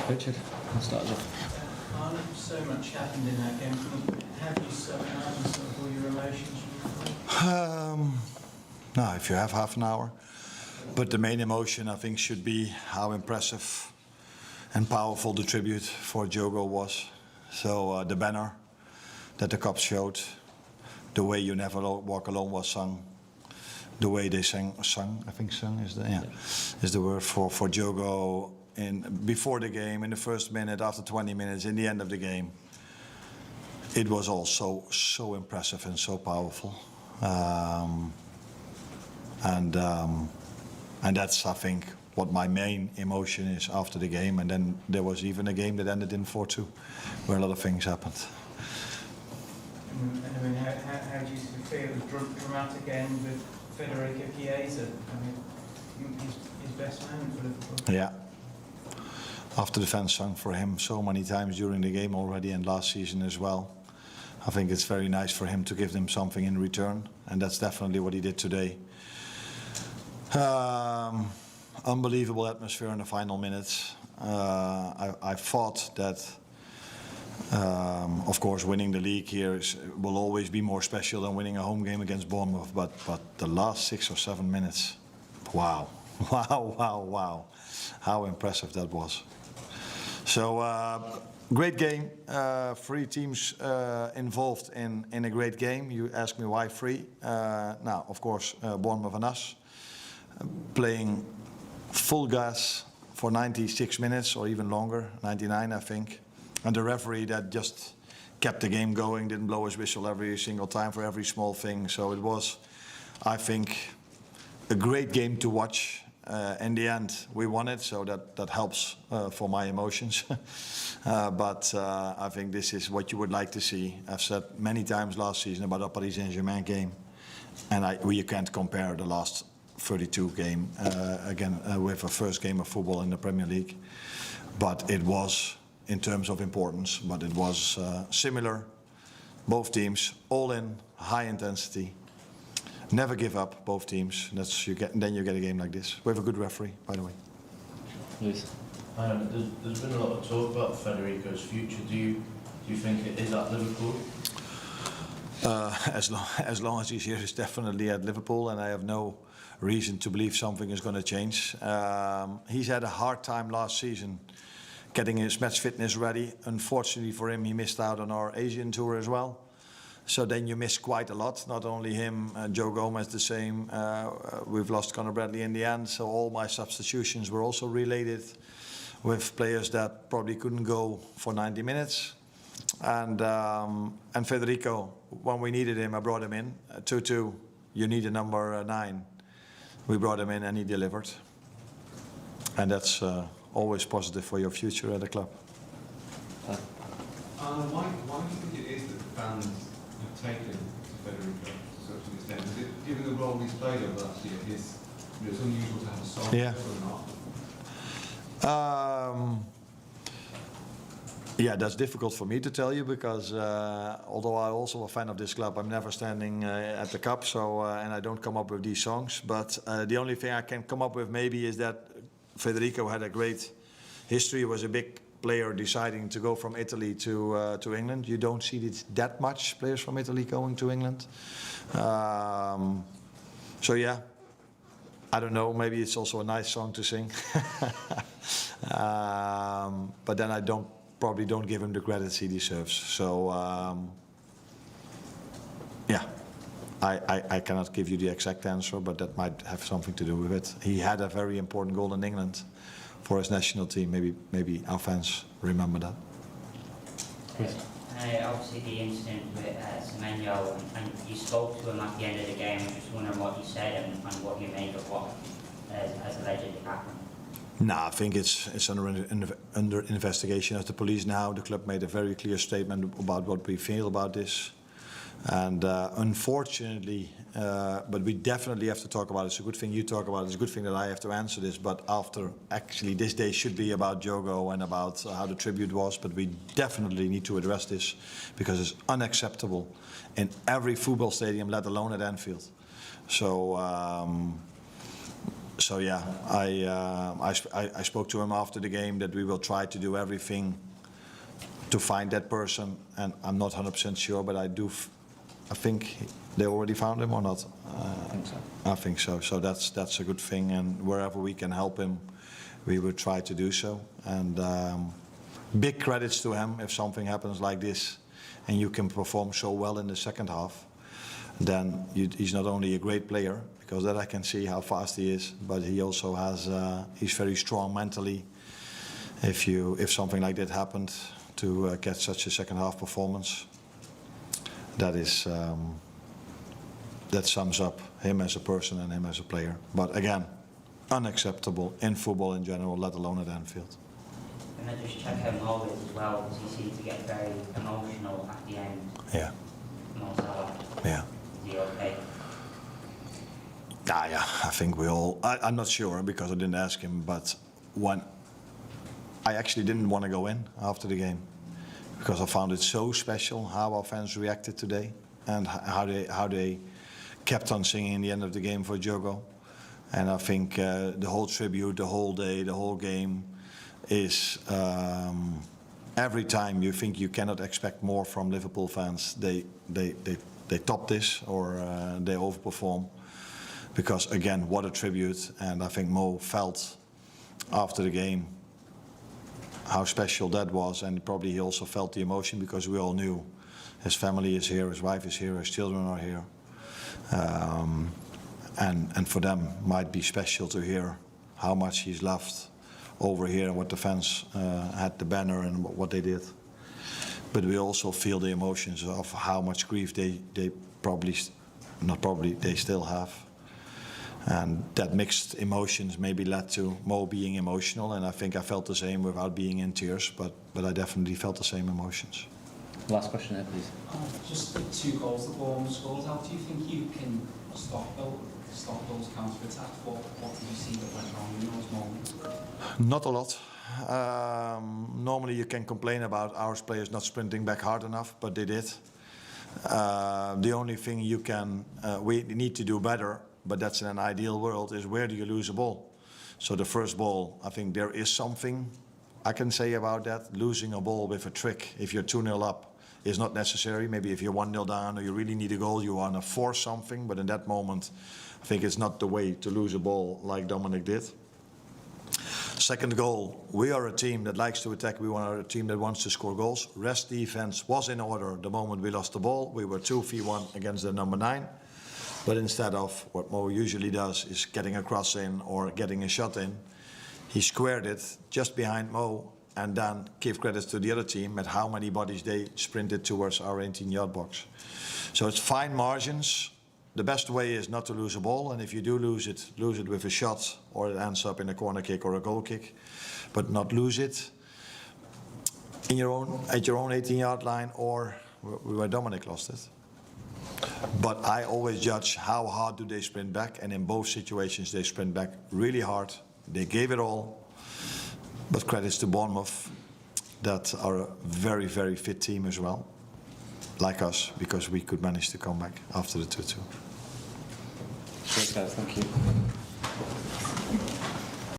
Richard, I'll start us off. Arne, so much happened in that game. How do you sum it up and sort of all your emotions? No, if you have half an hour. But the main emotion, I think, should be how impressive and powerful the tribute for Diogo was. So the banner that the cops showed, the way "You Never Walk Alone" was sung, the way they sung, I think sung is the word for Diogo before the game, in the first minute, after 20 minutes, in the end of the game. It was all so impressive and so powerful. And that's, I think, what my main emotion is after the game. And then there was even a game that ended in 4-2, where a lot of things happened. I mean, how do you feel it was dramatic end with Federico? I mean, his best man for Liverpool. Yeah. After the fans sung for him so many times during the game already and last season as well. I think it's very nice for him to give them something in return, and that's definitely what he did today. Unbelievable atmosphere in the final minutes. I thought that, of course, winning the league here will always be more special than winning a home game against Bournemouth, but the last 6 or 7 minutes, wow, wow, how impressive that was. So, great game, 3 teams involved in a great game. You ask me why 3. Now, of course, Bournemouth and us, playing full gas for 96 minutes or even longer, 99 I think. And the referee that just kept the game going, didn't blow his whistle every single time for every small thing. So it was, I think, a great game to watch. In the end, we won it, so that helps for my emotions. But I think this is what you would like to see. I've said many times last season about the Paris Saint-Germain game, and you can't compare the last 32 game again with a first game of football in the Premier League. But it was, in terms of importance, but it was similar. Both teams, all in, high intensity. Never give up, both teams. Then you get a game like this. We have a good referee, by the way. Please. There's been a lot of talk about Federico's future. Do you think it is at Liverpool? As long as he's here, he's definitely at Liverpool, and I have no reason to believe something is going to change. He's had a hard time last season getting his match fitness ready. Unfortunately for him, he missed out on our Asian tour as well. So then you miss quite a lot. Not only him, Joe Gomez the same. We've lost Conor Bradley in the end. So all my substitutions were also related with players that probably couldn't go for 90 minutes. And Federico, when we needed him, I brought him in. 2-2, you need a number 9. We brought him in and he delivered. And that's always positive for your future at the club. Why do you think it is that the fans have taken to Federico to such an extent? Is it, given the role he's played over last year, it's unusual to have a song or not? Yeah, that's difficult for me to tell you because although I'm also a fan of this club, I'm never standing at the cup, so and I don't come up with these songs. But the only thing I can come up with maybe is that Federico had a great history. He was a big player deciding to go from Italy to England. You don't see it that much, players from Italy going to England. So yeah, I don't know, maybe it's also a nice song to sing. But then I probably don't give him the credit he deserves. So yeah, I cannot give you the exact answer, but that might have something to do with it. He had a very important goal in England for his national team. Maybe our fans remember that. Obviously the incident with Semenyo, and you spoke to him at the end of the game. I'm just wondering what you said and what you made of what has allegedly happened. No, I think it's under investigation at the police now. The club made a very clear statement about what we feel about this. And unfortunately, but we definitely have to talk about it. It's a good thing you talk about it. It's a good thing that I have to answer this. But after, actually, this day should be about Diogo and about how the tribute was. But we definitely need to address this because it's unacceptable in every football stadium, let alone at Anfield. So So yeah, I spoke to him after the game that we will try to do everything to find that person, and I'm not 100% sure, but I think they already found him or not. I think so. I think so. So that's a good thing, and wherever we can help him, we will try to do so. And big credits to him if something happens like this, and you can perform so well in the second half. Then he's not only a great player, because that I can see how fast he is, but he also has he's very strong mentally. If something like that happened, to get such a second half performance, that sums up him as a person and him as a player. But again, unacceptable in football in general, let alone at Anfield. Can I just check how Mo is as well, because he seemed to get very emotional at the end. Yeah. Mo Salah. Yeah. Is he okay? Yeah, I think we all. I'm not sure because I didn't ask him, but I actually didn't want to go in after the game because I found it so special how our fans reacted today and how they kept on singing in the end of the game for Diogo. And I think the whole tribute, the whole day, the whole game is every time you think you cannot expect more from Liverpool fans, they top this or they overperform. Because again, what a tribute, and I think Mo felt after the game how special that was, and probably he also felt the emotion because we all knew his family is here, his wife is here, his children are here. And for them might be special to hear how much he's loved over here and what the fans had the banner and what they did. But we also feel the emotions of how much grief they they still have. And that mixed emotions maybe led to Mo being emotional, and I think I felt the same without being in tears, but I definitely felt the same emotions. Last question there, please. Just the 2 goals that Bournemouth scored, how do you think you can stop those counter-attacks? What did you see that went wrong in those moments? Not a lot. Normally you can complain about our players not sprinting back hard enough, but they did. The only thing we need to do better, but that's in an ideal world, is where do you lose a ball? So the first ball, I think there is something I can say about that. Losing a ball with a trick, if you're 2-0 up, is not necessary. Maybe if you're 1-0 down or you really need a goal, you want to force something. But in that moment, I think it's not the way to lose a ball like Dominic did. Second goal, we are a team that likes to attack. We are a team that wants to score goals. Rest defense was in order the moment we lost the ball. We were 2v1 against the number 9. But instead of what Mo usually does is getting a cross in or getting a shot in, he squared it just behind Mo and then give credits to the other team at how many bodies they sprinted towards our 18-yard box. So it's fine margins. The best way is not to lose a ball, and if you do lose it with a shot or it ends up in a corner kick or a goal kick, but not lose it at your own 18-yard line or where Dominic lost it. But I always judge how hard do they sprint back, and in both situations they sprint back really hard. They gave it all, but credits to Bournemouth that are a very, very fit team as well, like us, because we could manage to come back after the 2-2. Great, guys, thank you.